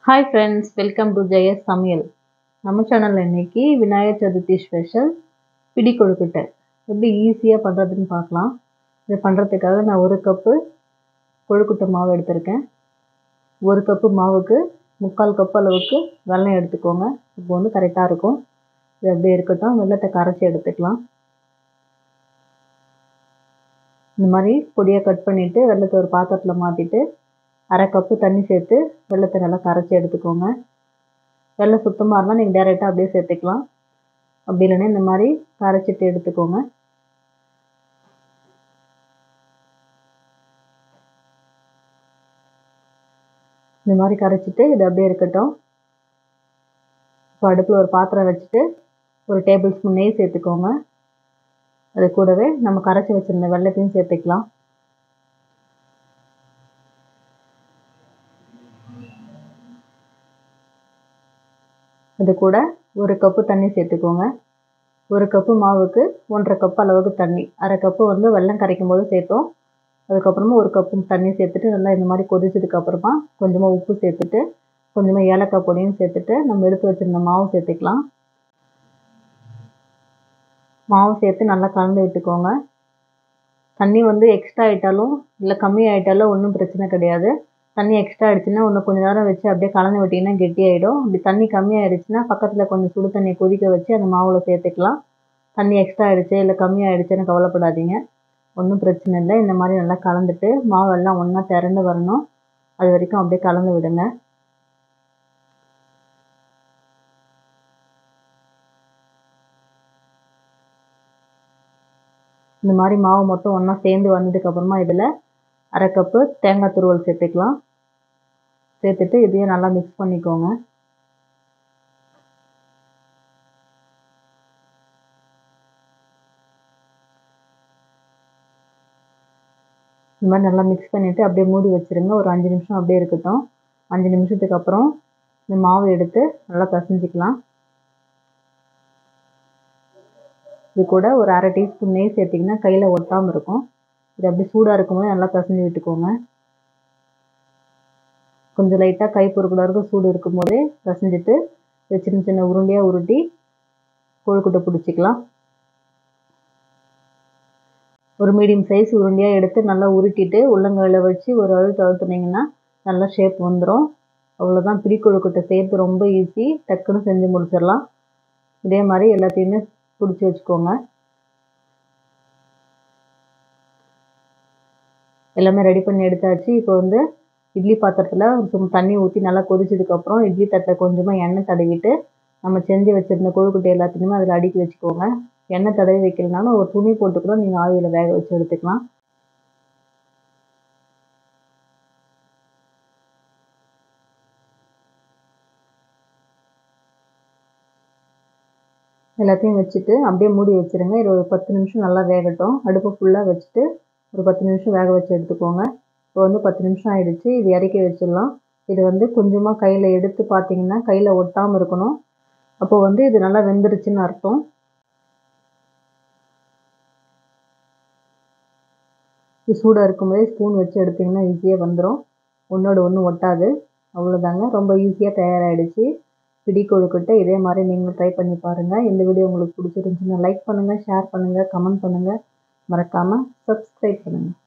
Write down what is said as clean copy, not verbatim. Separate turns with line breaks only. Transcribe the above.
Hi friends, welcome to Jayas சமையல். நம்ம சேனலில் இன்றைக்கி விநாயகர் சதுர்த்தி ஸ்பெஷல் பிடி கொழுக்கட்டை எப்படி ஈஸியாக பண்ணுறதுன்னு பார்க்கலாம். இதை பண்ணுறதுக்காக நான் 1 கப்பு கொழுக்கட்டை மாவு எடுத்திருக்கேன். 1 கப்பு மாவுக்கு 3/4 கப் அளவுக்கு வெல்லம் எடுத்துக்கோங்க. இப்போ வந்து கரெக்டாக இருக்கும். இது அப்படியே இருக்கட்டும். வெல்லத்தை கரைச்சி எடுத்துக்கலாம். இந்த மாதிரி பொடியாக கட் பண்ணிவிட்டு வெல்லத்தை ஒரு பாத்திரத்தில் மாற்றிட்டு 1/2 கப்பு தண்ணி சேர்த்து வெல்லத்தை நல்லா கரைச்சி எடுத்துக்கோங்க. வெல்லம் சுத்தமாக இருந்தால் நீங்கள் டேரெக்டாக அப்படியே சேர்த்துக்கலாம். அப்படி இல்லைன்னா இந்த மாதிரி கரைச்சிட்டு எடுத்துக்கோங்க. இந்த மாதிரி கரைச்சிட்டு இது அப்படியே இருக்கட்டும். இப்போ அடுப்பில் ஒரு பாத்திரம் வச்சுட்டு 1 டேபிள் ஸ்பூன் நெய் சேர்த்துக்கோங்க. அது கூடவே நம்ம கரைச்சி வச்சுருந்த வெல்லத்தையும் சேர்த்துக்கலாம். இது கூட 1 கப்பு தண்ணி சேர்த்துக்கோங்க. 1 கப்பு மாவுக்கு 1/2 கப் அளவுக்கு தண்ணி. 1/2 கப்பு வந்து வெல்லம் கரைக்கும் போது சேர்த்தோம். அதுக்கப்புறமா 1 கப்பு தண்ணி சேர்த்துட்டு நல்லா இந்த மாதிரி கொதிச்சதுக்கப்புறமா கொஞ்சமாக உப்பு சேர்த்துட்டு கொஞ்சமாக ஏலக்காய் பொடியும் சேர்த்துட்டு நம்ம எடுத்து வச்சுருந்த மாவு சேர்த்துக்கலாம். மாவு சேர்த்து நல்லா கலந்து விட்டுக்கோங்க. தண்ணி வந்து எக்ஸ்ட்ரா ஆகிட்டாலும் இல்லை கம்மி ஆகிட்டாலும் ஒன்றும் பிரச்சனை கிடையாது. தண்ணி எக்ஸ்ட்ரா ஆகிடுச்சுன்னா இன்னும் கொஞ்சம் நேரம் வச்சு அப்படியே கலந்து விட்டிங்கன்னா கெட்டியாகிடும். அப்படி தண்ணி கம்மியாகிடுச்சுன்னா பக்கத்தில் கொஞ்சம் சுடு தண்ணி கொதிக்க வச்சு அந்த மாவில் சேர்த்துக்கலாம். தண்ணி எக்ஸ்ட்ரா ஆகிடுச்சு இல்லை கம்மியாகிடுச்சுன்னு கவலைப்படாதீங்க, ஒன்றும் பிரச்சனை இல்லை. இந்த மாதிரி நல்லா கலந்துட்டு மாவெல்லாம் ஒன்றா திரண்டு வரணும். அது வரைக்கும் அப்படியே கலந்து விடுங்க. இந்த மாதிரி மாவு மொத்தம் ஒன்றா சேர்ந்து வந்ததுக்கப்புறமா இதில் 1/2 கப்பு தேங்காய் துருவல் சேர்த்துக்கலாம். சேர்த்துட்டு இதையும் நல்லா மிக்ஸ் பண்ணிக்கோங்க. இந்த மாதிரி நல்லா மிக்ஸ் பண்ணிவிட்டு அப்படியே மூடி வச்சுருங்க. ஒரு 5 நிமிஷம் அப்படியே இருக்கட்டும். 5 நிமிஷத்துக்கு அப்புறம் இந்த மாவு எடுத்து நல்லா பிசைஞ்சிக்கலாம். இது கூட ஒரு 1/2 டீஸ்பூன் நெய் சேர்த்திங்கன்னா கையில் ஒட்டாமல் இருக்கும். இது அப்படி சூடாக இருக்கும்போது நல்லா பிசைஞ்சு விட்டுக்கோங்க. கொஞ்சம் லைட்டாக கை பொறுக்கிற வரைக்கும் சூடு இருக்கும்போதே பிசைஞ்சிட்டு சின்ன சின்ன உருண்டையாக உருட்டி கொழுக்கட்டை பிடிச்சிக்கலாம். ஒரு மீடியம் சைஸ் உருண்டையாக எடுத்து நல்லா உருட்டிட்டு உள்ளங்கையில் வச்சு ஒரு அழுத்தினீங்கன்னா நல்லா ஷேப் வந்துடும். அவ்வளோதான். பிடி கொழுக்கட்டை செய்கிறது ரொம்ப ஈஸி. டக்குன்னு செஞ்சு முடிச்சிடலாம். இதே மாதிரி எல்லாத்தையுமே பிடிச்சி வச்சுக்கோங்க. எல்லாமே ரெடி பண்ணி எடுத்தாச்சு. இப்போ வந்து இட்லி பாத்திரத்தில் தண்ணி ஊற்றி நல்லா கொதிச்சதுக்கப்புறம் இட்லி தட்டில் கொஞ்சமாக எண்ணெய் தடவிட்டு நம்ம செஞ்சு வச்சுருந்த கொழுக்கட்டை எல்லாத்தையுமே அதில் அடுக்கி வச்சுக்கோங்க. எண்ணெய் தடவி வைக்கலனாலும் ஒரு துணி போட்டு கூட நீங்கள் ஆவியில் வேக வச்சு எடுத்துக்கலாம். எல்லாத்தையும் வச்சுட்டு அப்படியே மூடி வச்சுருங்க. இது ஒரு 10 நிமிஷம் நல்லா வேகட்டும். அடுப்பு ஃபுல்லாக வச்சுட்டு ஒரு 10 நிமிஷம் வேக வச்சு எடுத்துக்கோங்க. இப்போ வந்து 10 நிமிஷம் ஆகிடுச்சு. இது இறக்கி வச்சிடலாம். இது வந்து கொஞ்சமாக கையில் எடுத்து பார்த்தீங்கன்னா கையில் ஒட்டாமல் இருக்கணும். அப்போ வந்து இது நல்லா வெந்துருச்சுன்னு அர்த்தம். இது சூடாக இருக்கும்போதே ஸ்பூன் வச்சு எடுத்திங்கன்னா ஈஸியாக வந்துடும். ஒன்றோட ஒன்று ஒட்டாது. அவ்வளோதாங்க, ரொம்ப ஈஸியாக தயாராகிடுச்சு பிடி கொழுக்கட்டை. இதே மாதிரி நீங்களும் ட்ரை பண்ணி பாருங்கள். இந்த வீடியோ உங்களுக்கு பிடிச்சிருந்துச்சுன்னா லைக் பண்ணுங்கள், ஷேர் பண்ணுங்கள், கமெண்ட் பண்ணுங்கள். மறக்காமல் சப்ஸ்கிரைப் பண்ணுங்கள்.